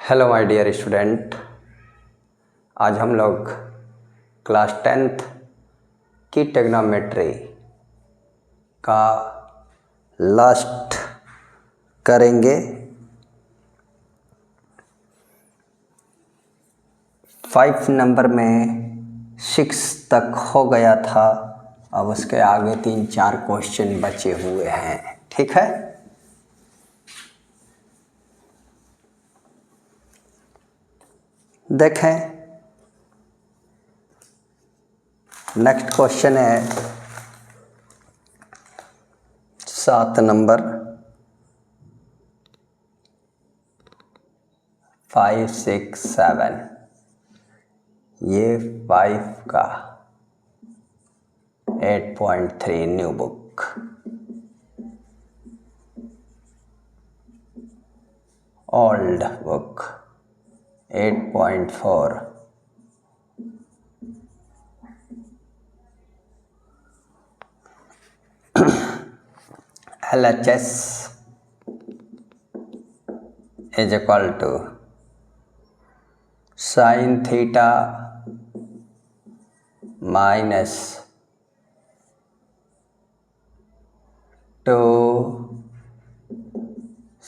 Hello my dear student, आज हम लोग क्लास 10th की ट्रिग्नोमेट्री का लास्ट करेंगे। 5 नंबर में 6 तक हो गया था, अब उसके आगे 3-4 क्वेश्चन बचे हुए हैं। ठीक है, देखें। नेक्स्ट क्वेश्चन है 7 नंबर 5, 6, 7। ये 5 का 8.3 new book, old book 8.4। LHS is equal to sin theta minus 2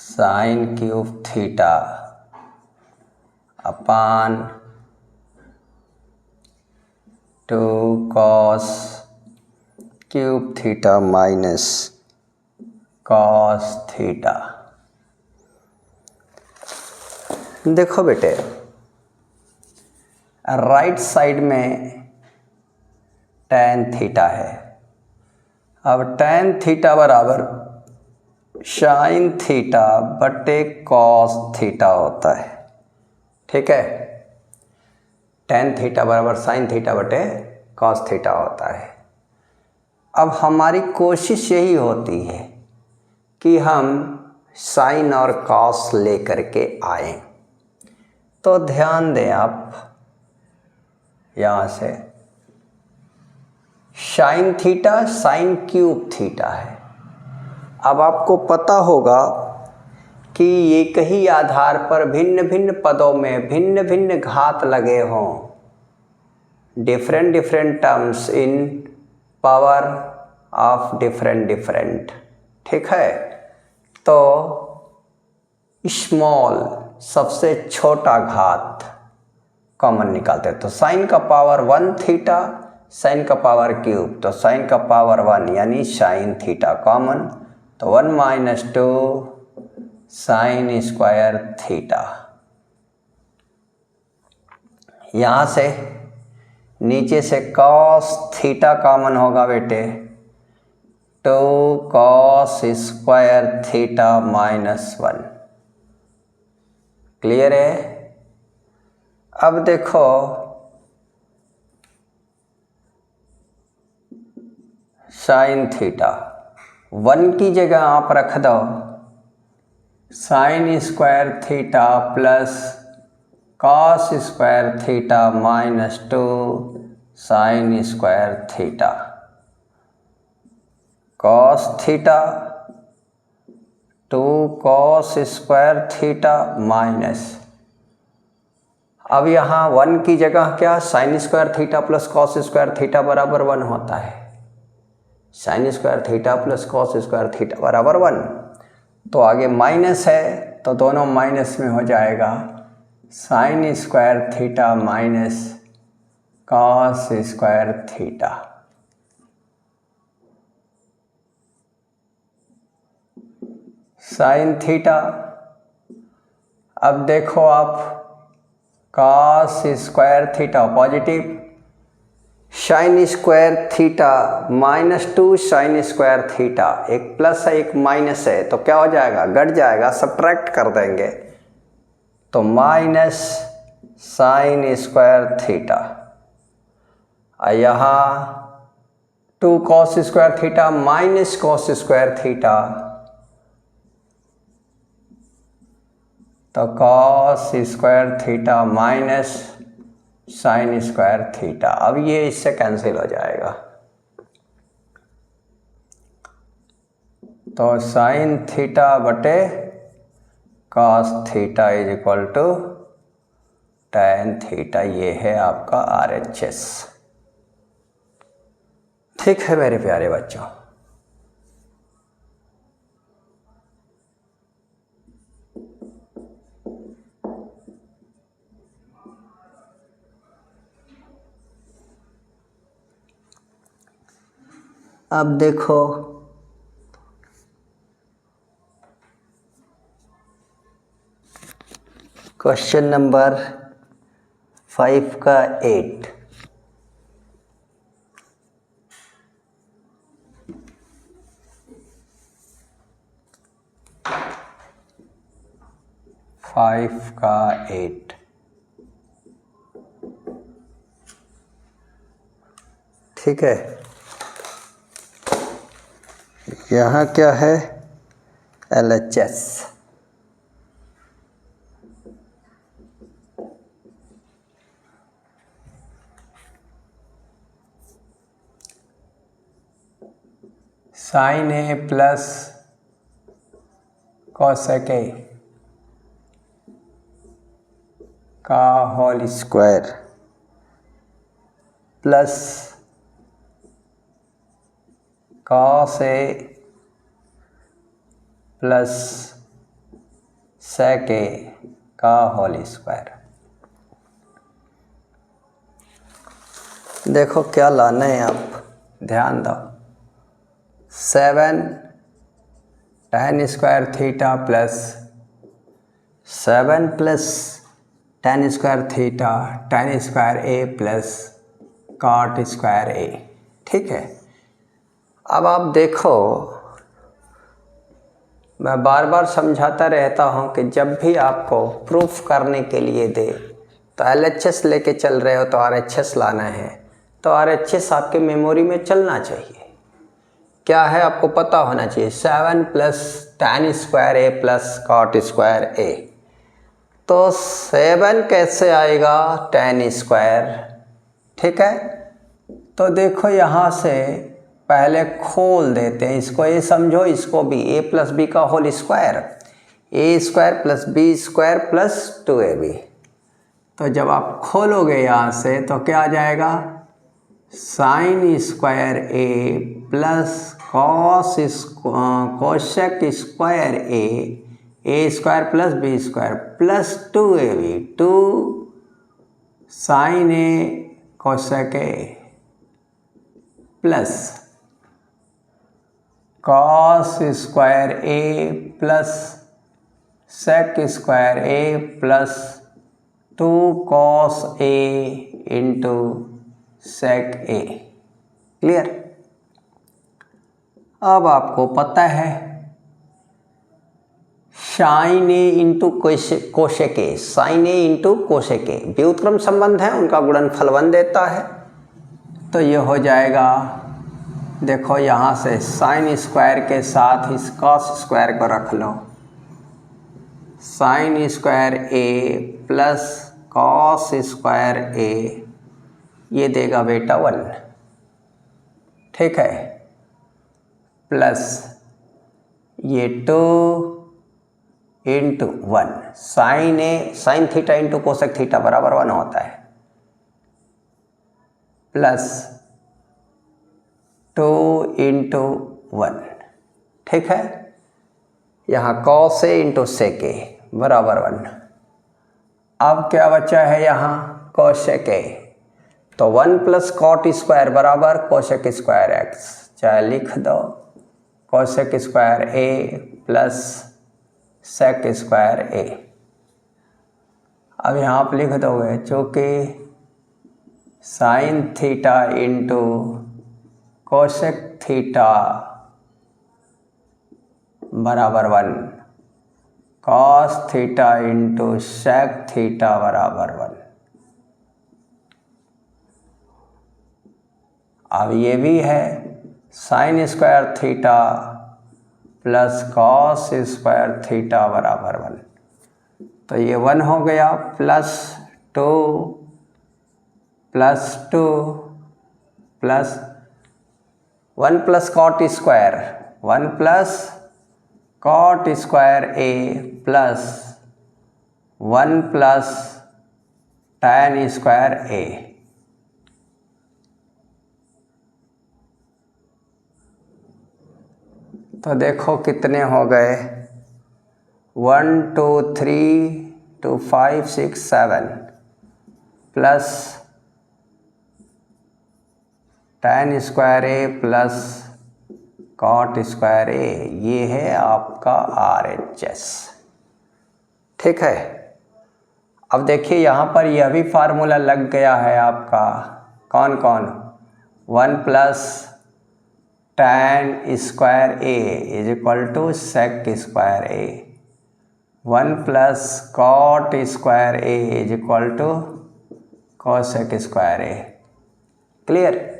sin cube theta upon 2 cos cube theta minus cos theta. देखो बेटे, राइट साइड में tan थीटा है। अब tan थीटा बराबर sin थीटा बटे cos थीटा होता है। ठीक है, tan थीटा बराबर sin थीटा बटे cos थीटा होता है। अब हमारी कोशिश यही होती है कि हम साइन और कॉस लेकर के आए। तो ध्यान दें आप, यहाँ से sine theta sine cube theta है। अब आपको पता होगा कि एक ही आधार पर भिन्न भिन्न पदों में भिन्न भिन्न घात लगे हों, different terms in power of different. ठीक है, तो स्मॉल सबसे छोटा घात कॉमन निकालते हैं। तो साइन का पावर 1 थीटा, साइन का पावर क्यूब, तो साइन का पावर 1 यानी साइन थीटा कॉमन, तो 1 माइनस 2 साइन स्क्वायर थीटा। यहाँ से नीचे से कॉस थीटा कॉमन होगा बेटे, 2 cos square theta minus 1। Clear है? अब देखो, साइन थीटा 1 की जगह आप रख दो sign square theta plus cos square theta minus 2 sign square theta. Cos theta 2 cos square theta minus, अब यहाँ 1 की जगह क्या, sign square theta plus cos square theta बराबर 1 होता है। Sine square theta plus cos square theta बराबर 1, तो आगे माइनस है तो दोनों माइनस में हो जाएगा। Sine square theta minus cos square theta. Sine theta, अब देखो आप, cos square theta positive, sign square theta minus 2 sign square theta, एक प्लस है एक माइनस है, तो क्या हो जाएगा, घट जाएगा, सब्ट्रैक्ट कर देंगे, तो माइनस साइन स्क्वायर थीटा। यहाँ 2 cos square theta minus cos square theta, तो cos square theta minus sine square theta. अब ये इससे कैंसिल हो जाएगा, तो साइन थीटा बटे cos theta is equal to tan theta. ये है आपका RHS। ठीक है मेरे प्यारे बच्चों, अब देखो क्वेश्चन नंबर 5 का 8। ठीक है, यहाँ क्या है LHS। Sine a plus cosec a का whole square plus cos a plus sec a का होल स्क्वायर। देखो क्या लाना है, आप ध्यान दो। 7 tan square theta plus 7 plus tan square theta tan square A plus cot square A. ठीक है, अब आप देखो, मैं बार बार समझाता रहता हूँ कि जब भी आपको प्रूफ करने के लिए दे तो LHS लेके चल रहे हो तो RHS लाना है, तो RHS आपके मेमोरी में चलना चाहिए। क्या है आपको पता होना चाहिए, 7 plus tan square A plus cot square A. तो 7 कैसे आएगा tan स्क्वायर। ठीक है, तो देखो यहाँ से पहले खोल देते हैं इसको, ये समझो इसको भी a प्लस बी का whole square, a square plus B square plus 2ab। तो जब आप खोलोगे यहाँ से तो क्या आ जाएगा, sine square a plus cosec square a square plus B square plus 2ab, 2 sine a cosec a plus cos square A plus sec square A plus 2 cos A into sec A. Clear. अब आपको पता है sine A into cosec A, sine A into cosec A व्युत्क्रम संबंध है, उनका गुणनफल 1 देता है। तो ये हो जाएगा, देखो यहाँ से साइन स्क्वायर के साथ इस कॉस स्क्वायर को रख लो, sine square A plus cos square A, ये देगा बेटा 1। ठीक है, प्लस ये 2 into 1, sine A sine theta into cosec theta बराबर 1 होता है, प्लस 2 इंटू 1। ठीक है, यहाँ कॉस ए इंटू सेक ए बराबर 1। अब क्या बचा है यहाँ कोशेक ए, तो 1 प्लस कॉट स्क्वायर बराबर कोशेक स्क्वायर एक्स, चाहे लिख दो cosec square A plus sec square A. अब यहाँ आप लिख दोगे चूँकि sine theta into cosec theta बराबर 1, cos theta into sec theta बराबर 1। अब ये भी है sine square theta plus cos square theta बराबर 1, तो ये 1 हो गया, plus 2 plus 1 plus cot square, 1 plus cot square A plus 1 plus tan square A. तो देखो कितने हो गए, 1 2 3 2 5 6 7 plus tan square A plus cot square A, ये है आपका RHS। ठीक है, अब देखिए यहाँ पर यह भी फार्मूला लग गया है आपका, कौन कौन, 1 plus tan square A is equal to sec square A, 1 plus cot square A is equal to cosec square A. Clear?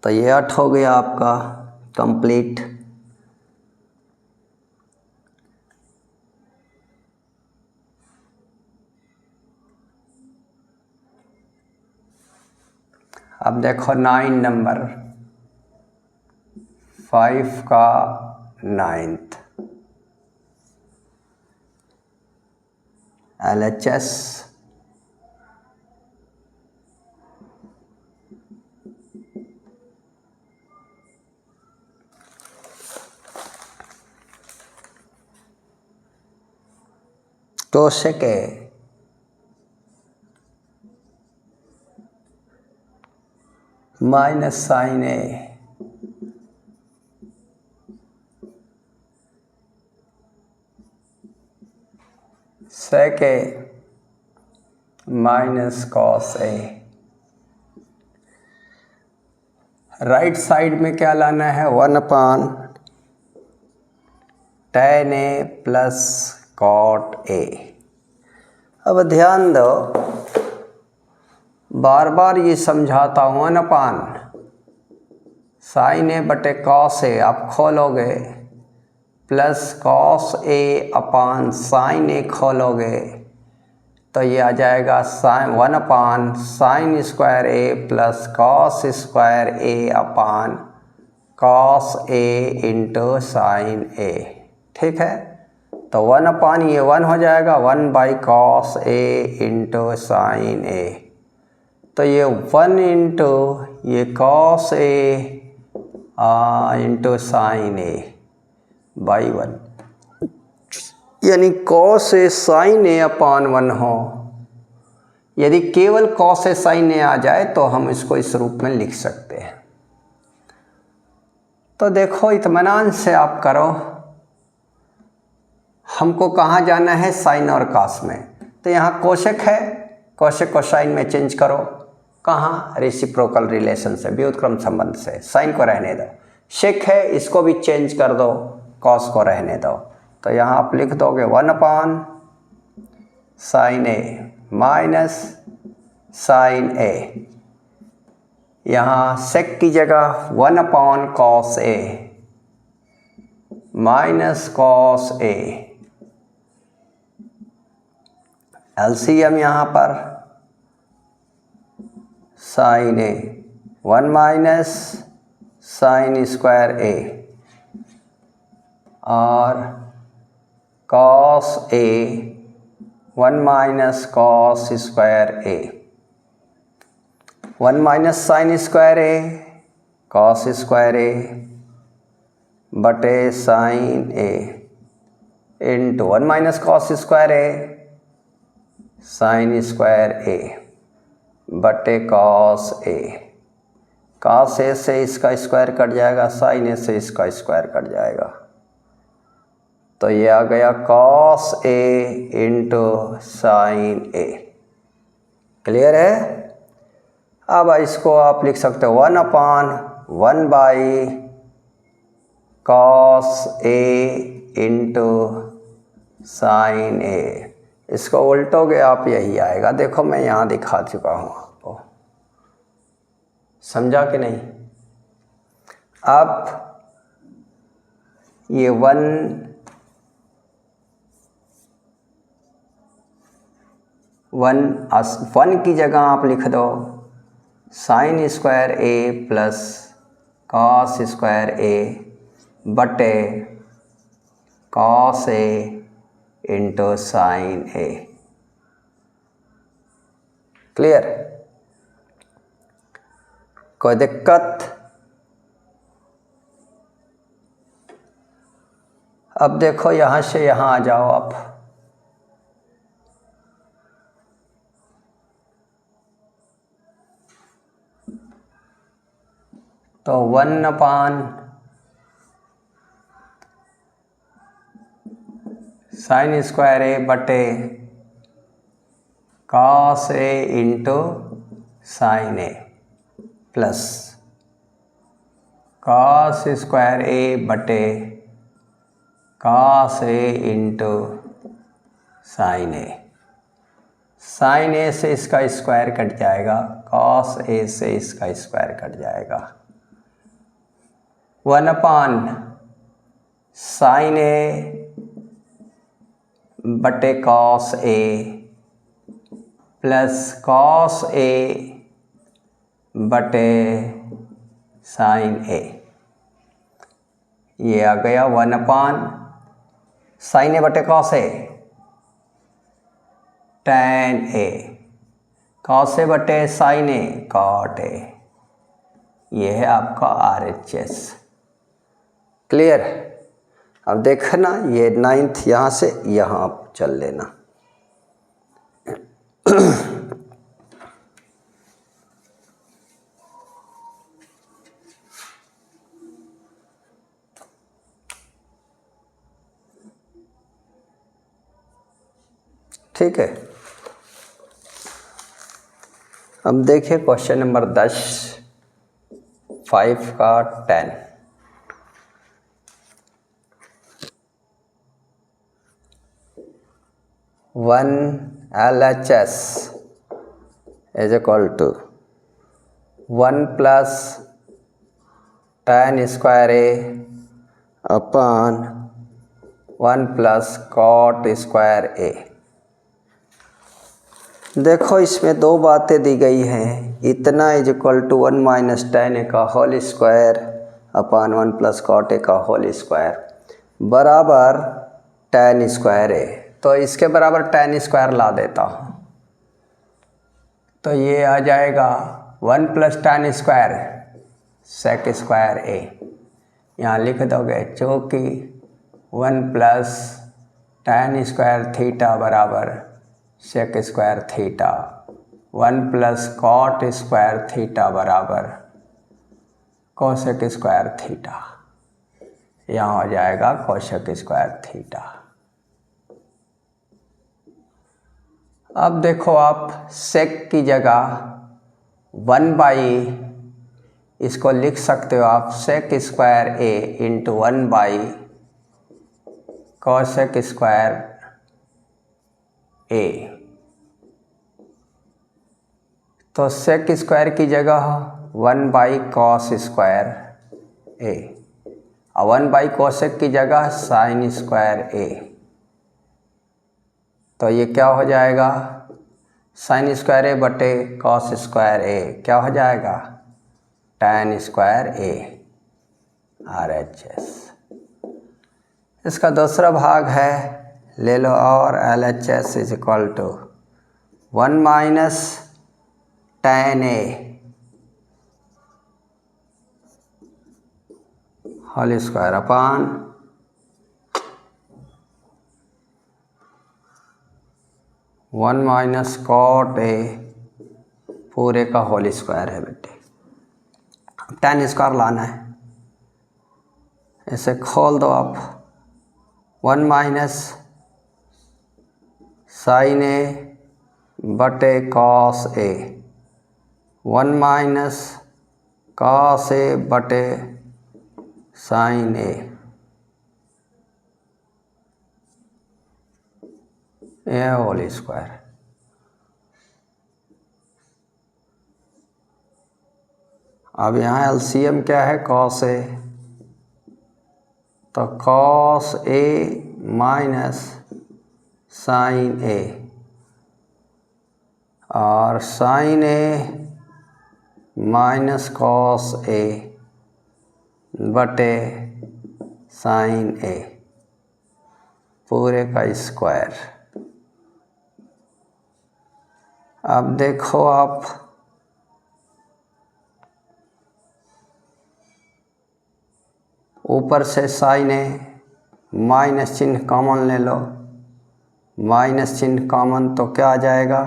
तो ये 8 हो गया आपका कंप्लीट। अब देखो 9 नंबर, 5 का 9th LHS तो सेके माइनस साइन ए, सेके minus cos A. Right side में क्या लाना है, 1 अपान tan ए प्लस cot ए। अब ध्यान दो, बार बार ये समझाता हूँ, 1 अपान साइन ए बटे कॉस ए आप खोलोगे, प्लस कॉस ए अपान साइन ए खोलोगे, तो ये आ जाएगा sign 1 upon sign square A plus cos square A upon cos A into sine ए। ठीक है, तो 1 अपान ये 1 हो जाएगा, 1 by cos A into sine A. तो ये 1 इंटू ये cos A into sine A by 1, यानी कॉस ए साइन ए अपान 1 हो। यदि केवल कॉस ए साइन ए आ जाए तो हम इसको इस रूप में लिख सकते हैं। तो देखो इत्मीनान से आप करो, हमको कहाँ जाना है, साइन और कॉस में। तो यहाँ कोशेक है, कोशेक को साइन में चेंज करो, कहाँ, रेसिप्रोकल रिलेशन से, व्युत्क्रम संबंध से। साइन को रहने दो, शेक है इसको भी चेंज कर दो, कॉस को रहने दो। तो यहाँ आप लिख दोगे 1 अपान साइन ए माइनस साइन ए, यहाँ सेक की जगह 1 अपान cos A minus cos A, LCM यहाँ पर साइन ए 1 माइनस साइन स्क्वायर ए और cos A 1 minus cos square A, 1 minus sine square A cos square ए बटे sign A into 1 minus cos square A sign square ए बटे cos A. Cos A से इसका square cut जाएगा, sign ए से इसका square cut जाएगा, तो ये आ गया cos A into sine A. Clear है? अब इसको आप लिख सकते हो 1 upon 1 by cos A into sine A. इसको उल्टोगे आप, यही आएगा। देखो मैं यहाँ दिखा चुका हूँ आपको, समझा कि नहीं? अब ये 1 की जगह आप लिख दो sign square A plus cos square ए बटे cos A into sine A. Clear? कोई दिक्कत? अब देखो यहाँ से यहाँ आ जाओ आप। तो 1/sin स्क्वायर ए बटे cos A into sine a plus cos square ए बटे cos A into sine A. Sine ए से इसका स्क्वायर कट जाएगा, cos ए से इसका स्क्वायर कट जाएगा। 1/sin ए बटे cos ए प्लस cos ए बटे साइन ए। ये आ गया 1/sin ए बटे cos ए, tan ए, cos ए बटे साइन ए, cot ए। ये है आपका RHS। क्लियर? अब देखना ये 9th यहाँ से यहाँ चल लेना। ठीक है। अब देखिए क्वेश्चन नंबर 10 5 का 10। One LHS is equal to 1 plus tan square A upon 1 plus cot square A. देखो इसमें दो बातें दी गई हैं, इतना is equal to 1 minus tan A का whole square upon 1 plus cot A का होल स्क्वायर बराबर tan स्क्वायर ए। तो इसके बराबर tan स्क्वायर ला देता हूँ, तो ये आ जाएगा 1 plus tan square sec square A. यहाँ लिख दोगे चूँकि 1 प्लस tan स्क्वायर थीटा बराबर sec square theta, 1 plus cot square theta बराबर कोसेक स्क्वायर थीटा। यहाँ हो जाएगा कोसेक स्क्वायर थीटा। अब देखो आप सेक की जगह 1/, इसको लिख सकते हो आप सेक square A into 1/, cosec square A. तो सेक स्क्वायर की जगह 1/, cos स्क्वायर ए और 1/, कोसेक की जगह साइन स्क्वायर ए। तो ये क्या हो जाएगा, साइन स्क्वायर ए बटे cos स्क्वायर ए क्या हो जाएगा, tan स्क्वायर ए RHS। इसका दूसरा भाग है, ले लो और LHS is equal to 1 minus tan A whole square upon 1 minus cot A पूरे का होल स्क्वायर है बेटे। अब tan स्क्वायर लाना है, इसे खोल दो आप। 1 माइनस साइन ए बटे cos ए, 1 माइनस cos ए बटे साइन ए, ये होल स्क्वायर। अब यहाँ एलसीएम क्या है, cos ए, तो cos ए माइनस साइन ए और साइन ए माइनस cos ए बटे साइन ए पूरे का स्क्वायर। अब देखो आप ऊपर से साइन ए, माइनस चिन्ह कॉमन ले लो, माइनस चिन्ह कॉमन तो क्या आ जाएगा,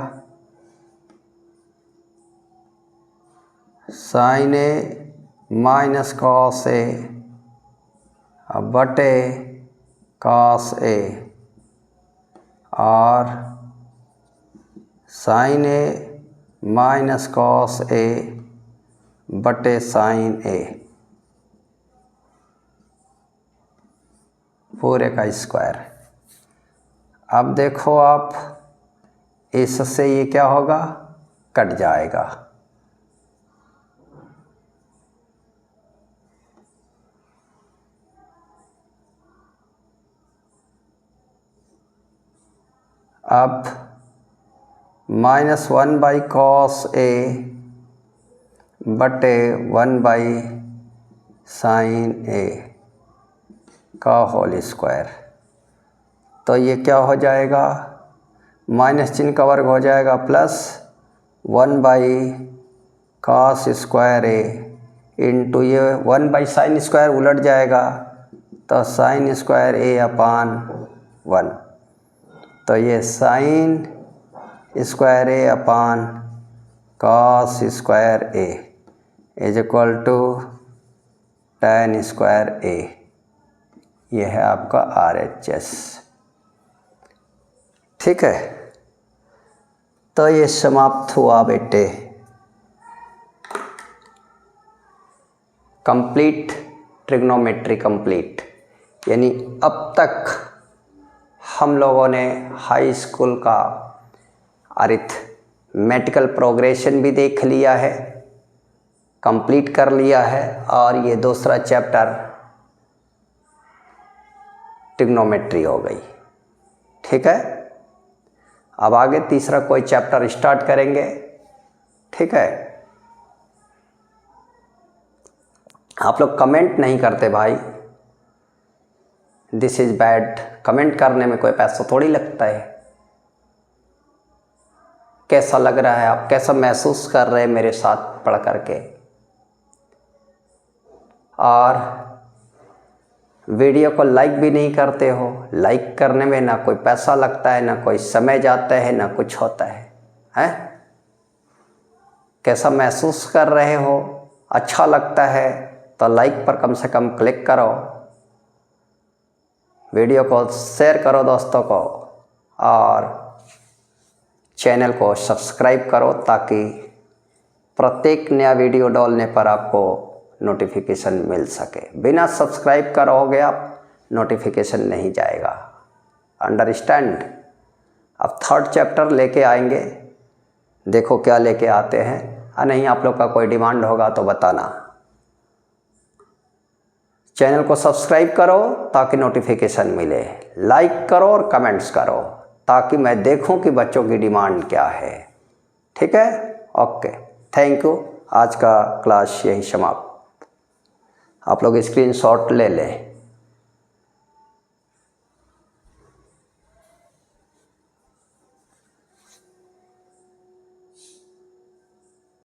sign A minus cos A बटे कॉस ए, और sign A minus cos A बटे साइन ए पूरे का स्क्वायर। अब देखो आप इससे ये क्या होगा, कट जाएगा। अब माइनस 1 बाई कॉस ए बटे 1 बाई साइन ए का होल स्क्वायर। तो ये क्या हो जाएगा, माइनस चिन्ह का वर्ग हो जाएगा plus 1 by cos square A into ये 1 बाई साइन स्क्वायर उलट जाएगा तो साइन स्क्वायर ए अपान 1। तो ये sine square A upon cos square A is equal to tan square A. यह है आपका RHS। ठीक है, तो ये समाप्त हुआ बेटे कंप्लीट ट्रिग्नोमेट्री कंप्लीट। यानी अब तक हम लोगों ने हाई स्कूल का अरिथमेटिकल प्रोग्रेशन भी देख लिया है, कंप्लीट कर लिया है, और ये दूसरा चैप्टर ट्रिग्नोमेट्री हो गई। ठीक है, अब आगे तीसरा कोई चैप्टर स्टार्ट करेंगे। ठीक है, आप लोग कमेंट नहीं करते भाई, दिस इज़ बैड। कमेंट करने में कोई पैसा थोड़ी लगता है। कैसा लग रहा है, आप कैसा महसूस कर रहे हैं मेरे साथ पढ़ करके, और वीडियो को लाइक भी नहीं करते हो। लाइक करने में ना कोई पैसा लगता है, ना कोई समय जाता है, ना कुछ होता है, हैं? कैसा महसूस कर रहे हो? अच्छा लगता है तो लाइक पर कम से कम क्लिक करो, वीडियो को शेयर करो दोस्तों को, और चैनल को सब्सक्राइब करो ताकि प्रत्येक नया वीडियो डालने पर आपको नोटिफिकेशन मिल सके। बिना सब्सक्राइब करोगे आप, नोटिफिकेशन नहीं जाएगा। अंडरस्टैंड। अब थर्ड चैप्टर लेके आएंगे, देखो क्या लेके आते हैं। नहीं आप लोग का कोई डिमांड होगा तो बताना। चैनल को सब्सक्राइब करो ताकि नोटिफिकेशन मिले, लाइक करो और कमेंट्स करो ताकि मैं देखूं कि बच्चों की डिमांड क्या है। ठीक है, ओके, थैंक यू। आज का क्लास यही समाप्त। आप लोग स्क्रीनशॉट ले लें।